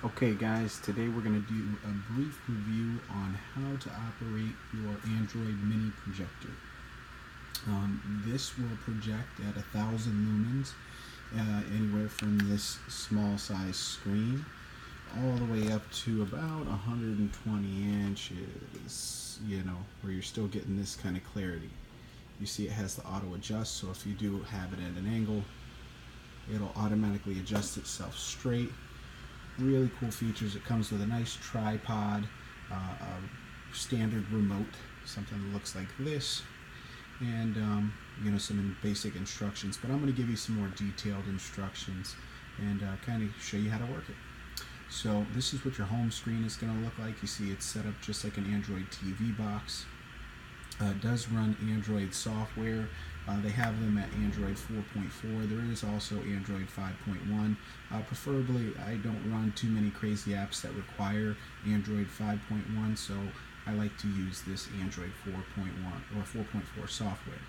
Okay guys, today we're going to do a brief review on how to operate your Android mini projector. This will project at 1,000 lumens, anywhere from this small size screen all the way up to about 120 inches, where you're still getting this kind of clarity. You see it has the auto adjust, so if you do have it at an angle, it'll automatically adjust itself straight. Really cool features. It comes with a nice tripod, a standard remote, something that looks like this, and some basic instructions. But I'm going to give you some more detailed instructions and kind of show you how to work it. So this is what your home screen is going to look like. You see it's set up just like an Android TV box. It does run Android software. They have them at Android 4.4. There is also Android 5.1. Preferably, I don't run too many crazy apps that require Android 5.1, so I like to use this Android 4.1 or 4.4 software.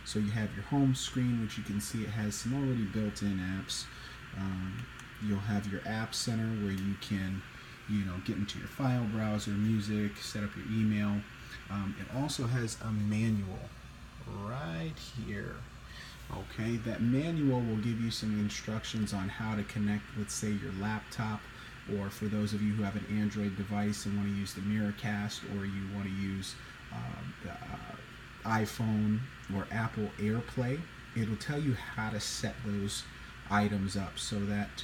So you have your home screen, which you can see it has some already built-in apps. You'll have your app center where you can, get into your file browser, music, set up your email. It also has a manual right here. Okay, that manual will give you some instructions on how to connect, let's say, your laptop, or for those of you who have an Android device and want to use the Miracast, or you want to use the iPhone or Apple AirPlay. It'll tell you how to set those items up, so that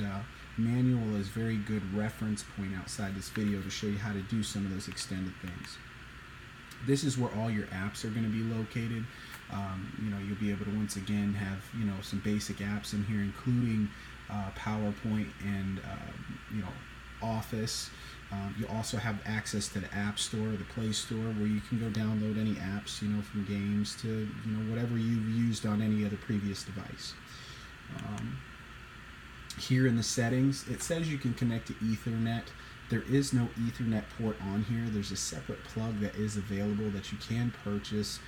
manual is very good reference point outside this video to show you how to do some of those extended things. This is where all your apps are going to be located. You'll be able to once again have some basic apps in here, including PowerPoint and Office. You also have access to the App Store, the Play Store, where you can go download any apps, from games to whatever you've used on any other previous device. Here in the settings, it says you can connect to Ethernet. There is no Ethernet port on here. There's a separate plug that is available that you can purchase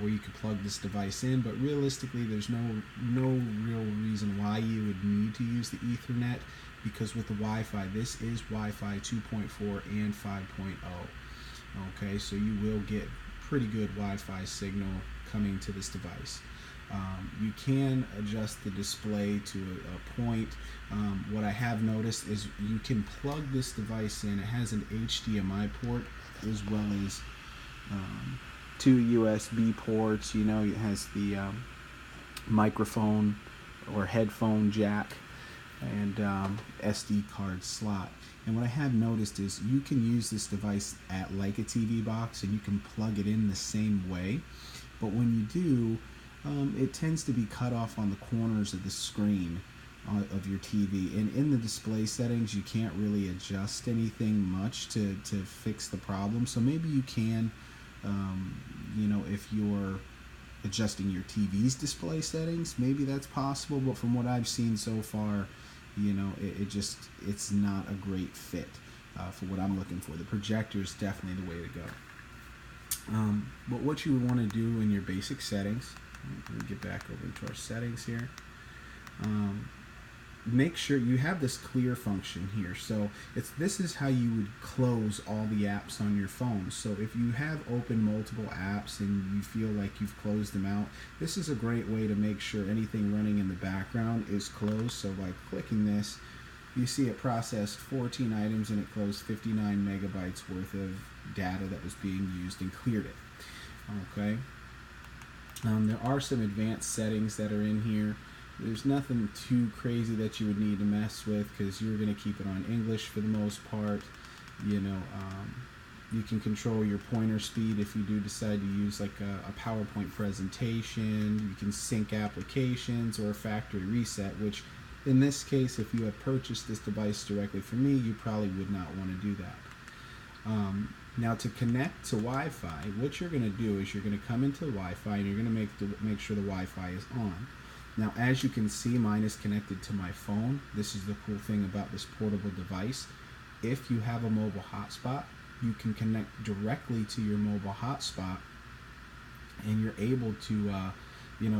where you can plug this device in, but realistically there's no real reason why you would need to use the Ethernet, because with the Wi-Fi, this is Wi-Fi 2.4 and 5.0. Okay, so you will get pretty good Wi-Fi signal coming to this device. You can adjust the display to a point. What I have noticed is you can plug this device in. It has an HDMI port as well as two USB ports. It has the microphone or headphone jack and SD card slot. And what I have noticed is you can use this device at like a TV box, and you can plug it in the same way. But when you do, it tends to be cut off on the corners of the screen of your TV. And in the display settings, you can't really adjust anything much to fix the problem. So maybe you can, if you're adjusting your TV's display settings, maybe that's possible. But from what I've seen so far, it's not a great fit for what I'm looking for. The projector is definitely the way to go. But what you would want to do in your basic settings, let me get back over into our settings here. Make sure you have this clear function here. So this is how you would close all the apps on your phone. So if you have open multiple apps and you feel like you've closed them out, this is a great way to make sure anything running in the background is closed. So by clicking this, you see it processed 14 items and it closed 59 megabytes worth of data that was being used and cleared it. Okay. There are some advanced settings that are in here. There's nothing too crazy that you would need to mess with, because you're going to keep it on English for the most part. You can control your pointer speed if you do decide to use like a PowerPoint presentation. You can sync applications or a factory reset, which in this case, if you had purchased this device directly from me, you probably would not want to do that. Now, to connect to Wi-Fi, what you're going to do is you're going to come into Wi-Fi and you're going to make sure the Wi-Fi is on. Now, as you can see, mine is connected to my phone. This is the cool thing about this portable device. If you have a mobile hotspot, you can connect directly to your mobile hotspot, and you're able to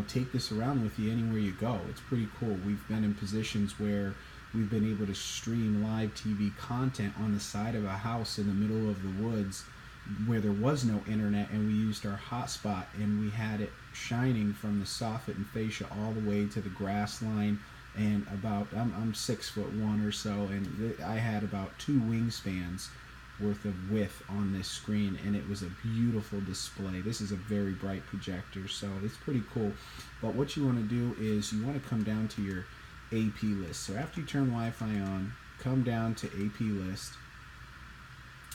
take this around with you anywhere you go. It's pretty cool. We've been in positions where we've been able to stream live TV content on the side of a house in the middle of the woods where there was no internet, and we used our hotspot, and we had it shining from the soffit and fascia all the way to the grass line. And about I'm 6'1" or so, and I had about 2 wingspans worth of width on this screen, and it was a beautiful display. This is a very bright projector, so it's pretty cool. But what you want to do is you want to come down to your AP list. So after you turn Wi-Fi on, come down to AP list,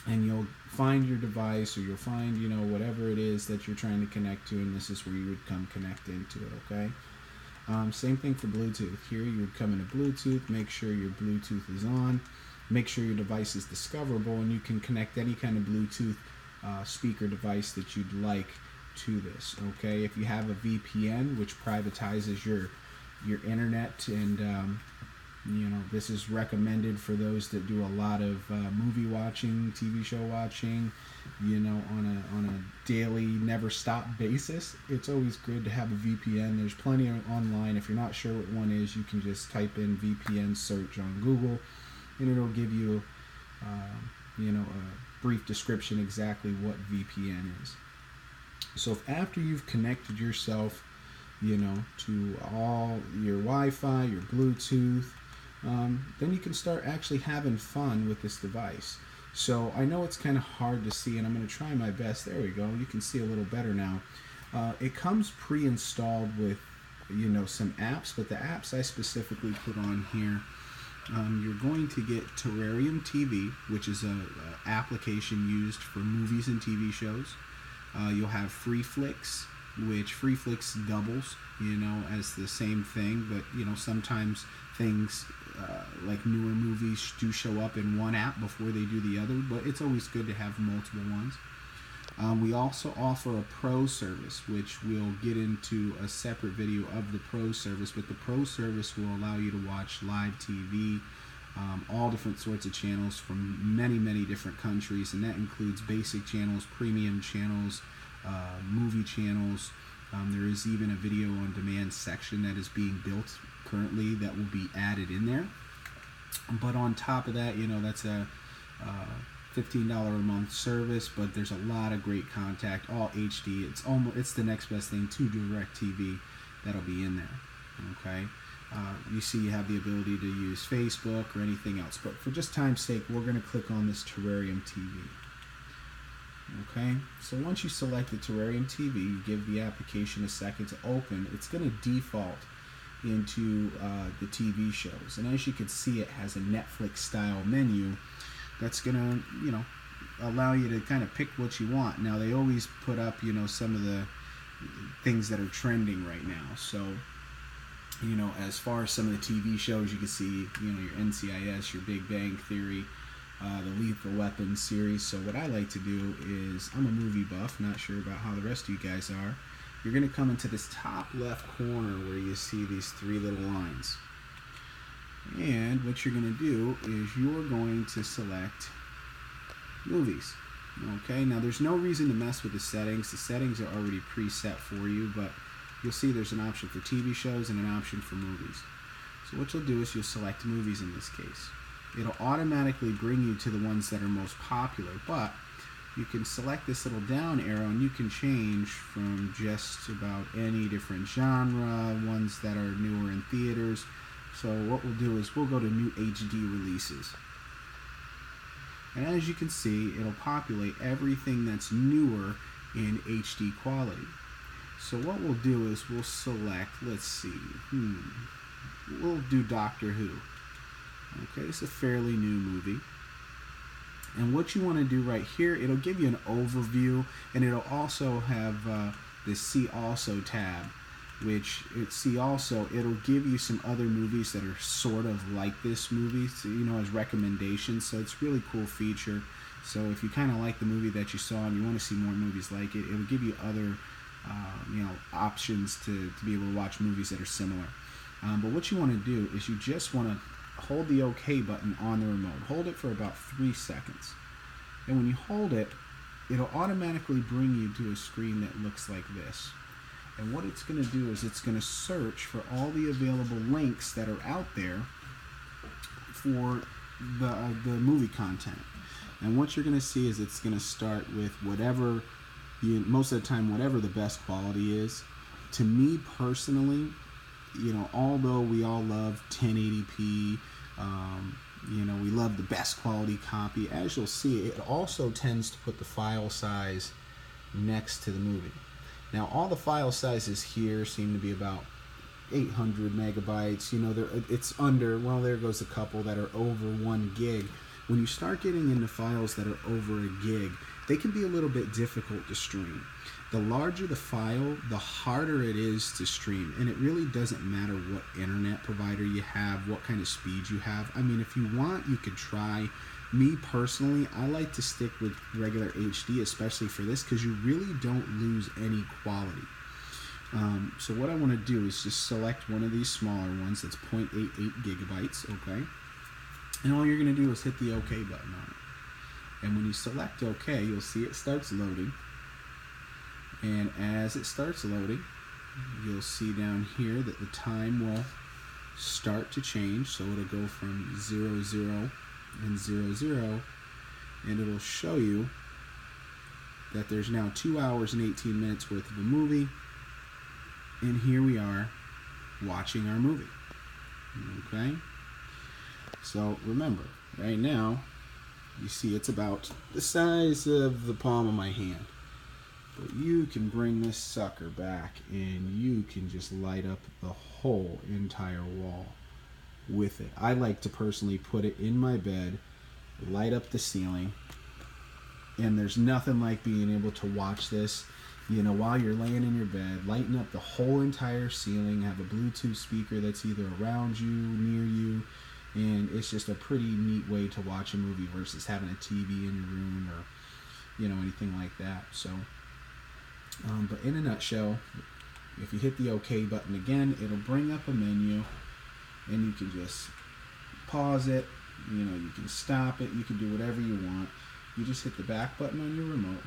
and you'll find your device, or you'll find, you know, whatever it is that you're trying to connect to, and this is where you would come connect into it, okay? Same thing for Bluetooth. Here you would come into Bluetooth, make sure your Bluetooth is on, make sure your device is discoverable, and you can connect any kind of Bluetooth speaker device that you'd like to this, okay? If you have a VPN, which privatizes your internet, and you know, this is recommended for those that do a lot of movie watching, TV show watching, you know, on a daily, never stop basis. It's always good to have a VPN. There's plenty online. If you're not sure what one is, you can just type in VPN search on Google, and it'll give you, you know, a brief description exactly what VPN is. So if after you've connected yourself, you know, to all your Wi-Fi, your Bluetooth, then you can start actually having fun with this device. So I know it's kind of hard to see, and I'm going to try my best. There we go. You can see a little better now. It comes pre-installed with, you know, some apps, but the apps I specifically put on here, you're going to get Terrarium TV, which is a application used for movies and TV shows. You'll have FreeFlix, which FreeFlix doubles, you know, as the same thing, but, you know, sometimes things like newer movies do show up in one app before they do the other, but it's always good to have multiple ones. We also offer a Pro service, which we'll get into a separate video of the Pro service, but the Pro service will allow you to watch live TV, all different sorts of channels from many, many different countries, and that includes basic channels, premium channels, movie channels. There is even a video on demand section that is being built currently that will be added in there. But on top of that, you know, that's a $15 a month service, but there's a lot of great contact, all HD. It's the next best thing to DirecTV that'll be in there. Okay, you see you have the ability to use Facebook or anything else, but for just time's sake, we're going to click on this Terrarium TV. Okay, so once you select the Terrarium TV, you give the application a second to open. It's going to default into the TV shows, and as you can see, it has a Netflix style menu that's going to, you know, allow you to kind of pick what you want. Now, they always put up, you know, some of the things that are trending right now. So, you know, as far as some of the TV shows, you can see, you know, your NCIS, your Big Bang Theory, the Lethal Weapon series. So what I like to do is, I'm a movie buff, not sure about how the rest of you guys are. You're going to come into this top left corner where you see these 3 little lines. And what you're going to do is you're going to select movies. Okay, now there's no reason to mess with the settings. The settings are already preset for you, but you'll see there's an option for TV shows and an option for movies. So what you'll do is you'll select movies in this case. It'll automatically bring you to the ones that are most popular, but you can select this little down arrow and you can change from just about any different genre, ones that are newer in theaters. So what we'll do is we'll go to new HD releases. And as you can see, it'll populate everything that's newer in HD quality. So what we'll do is we'll select, let's see, we'll do Doctor Who. Okay, it's a fairly new movie. And what you want to do right here, it'll give you an overview, and it'll also have this See Also tab, which See Also, it'll give you some other movies that are sort of like this movie, so, you know, as recommendations. So it's a really cool feature. So if you kind of like the movie that you saw and you want to see more movies like it, it'll give you other you know, options to be able to watch movies that are similar. But what you want to do is you just want to hold the OK button on the remote. Hold it for about 3 seconds. And when you hold it, it'll automatically bring you to a screen that looks like this. And what it's going to do is it's going to search for all the available links that are out there for the movie content. And what you're going to see is it's going to start with whatever, most of the time, whatever the best quality is. To me personally, although we all love 1080p, we love the best quality copy, as you'll see, it also tends to put the file size next to the movie. Now, all the file sizes here seem to be about 800 megabytes. It's under, well, there goes a couple that are over 1 gig. When you start getting into files that are over a gig, they can be a little bit difficult to stream. The larger the file, the harder it is to stream. And it really doesn't matter what internet provider you have, what kind of speed you have. I mean, if you want, you could try. Me personally, I like to stick with regular HD, especially for this, because you really don't lose any quality. So what I want to do is just select one of these smaller ones that's 0.88 gigabytes, okay? And all you're going to do is hit the OK button on it. And when you select OK, you'll see it starts loading. And as it starts loading, you'll see down here that the time will start to change. So it'll go from 00 and 00, and it'll show you that there's now 2 hours and 18 minutes worth of a movie. And here we are watching our movie. Okay? So remember, right now, you see it's about the size of the palm of my hand. But you can bring this sucker back and you can just light up the whole entire wall with it. I like to personally put it in my bed, light up the ceiling, and there's nothing like being able to watch this, while you're laying in your bed, lighten up the whole entire ceiling, have a Bluetooth speaker that's either around you, near you, and it's just a pretty neat way to watch a movie versus having a TV in your room or, anything like that. So, but in a nutshell, if you hit the OK button again, it'll bring up a menu, and you can just pause it, you can stop it, you can do whatever you want. You just hit the back button on your remote,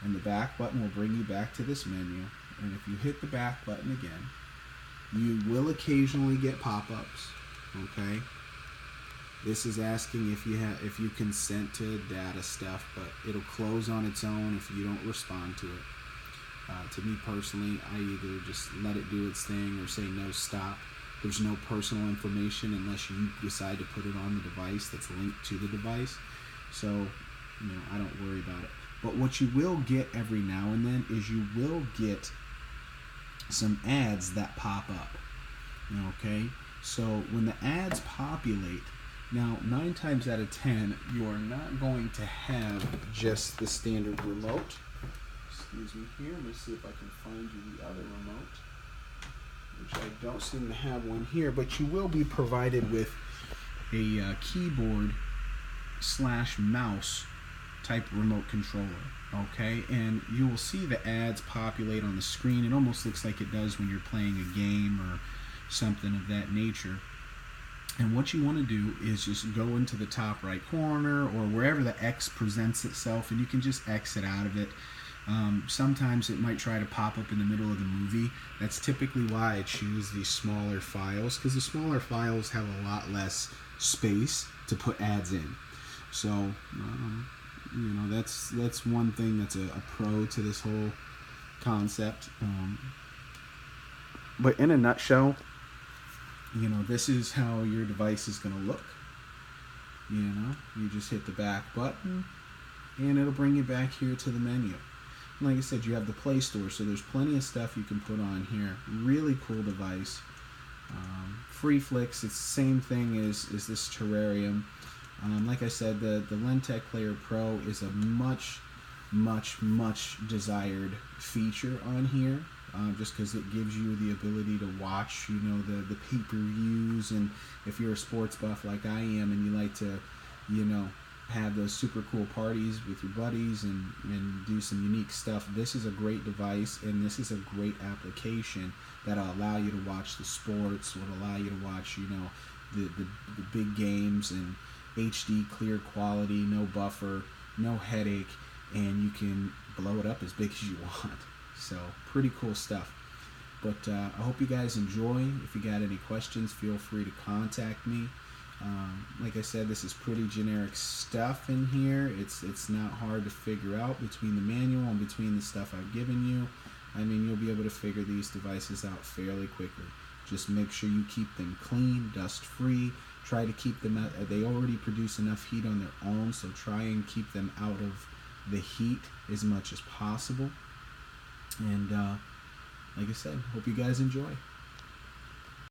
and the back button will bring you back to this menu. And if you hit the back button again, you will occasionally get pop-ups, okay? This is asking if you consent to data stuff, but it'll close on its own if you don't respond to it. To me personally, I either just let it do its thing or say no, stop. There's no personal information unless you decide to put it on the device that's linked to the device. So, I don't worry about it. But what you will get every now and then is you will get some ads that pop up. Okay? So when the ads populate, now 9 times out of 10, you are not going to have just the standard remote. Excuse me here. Let me see if I can find you the other remote, which I don't seem to have one here, but you will be provided with a keyboard / mouse type remote controller, okay? And you will see the ads populate on the screen. It almost looks like it does when you're playing a game or something of that nature. And what you want to do is just go into the top right corner or wherever the X presents itself, and you can just exit out of it. Sometimes it might try to pop up in the middle of the movie. That's typically why I choose these smaller files, because the smaller files have a lot less space to put ads in. So, that's one thing that's a pro to this whole concept. But in a nutshell, this is how your device is going to look. You just hit the back button, and it'll bring you back here to the menu. Like I said, you have the Play Store, so there's plenty of stuff you can put on here. Really cool device. Free flicks, it's the same thing as this Terrarium. Like I said, the Lentech Player Pro is a much desired feature on here, just because it gives you the ability to watch, the pay-per-views, and if you're a sports buff like I am and you like to, have those super cool parties with your buddies and do some unique stuff, this is a great device, and this is a great application that'll allow you to watch the sports, will allow you to watch, the big games and HD clear quality, no buffer, no headache, and you can blow it up as big as you want. So pretty cool stuff. But I hope you guys enjoy. If you got any questions, feel free to contact me. Like I said, this is pretty generic stuff in here. It's not hard to figure out between the manual and between the stuff I've given you. I mean, you'll be able to figure these devices out fairly quickly. Just make sure you keep them clean, dust-free. Try to keep them out. They already produce enough heat on their own, so try and keep them out of the heat as much as possible. And like I said, hope you guys enjoy.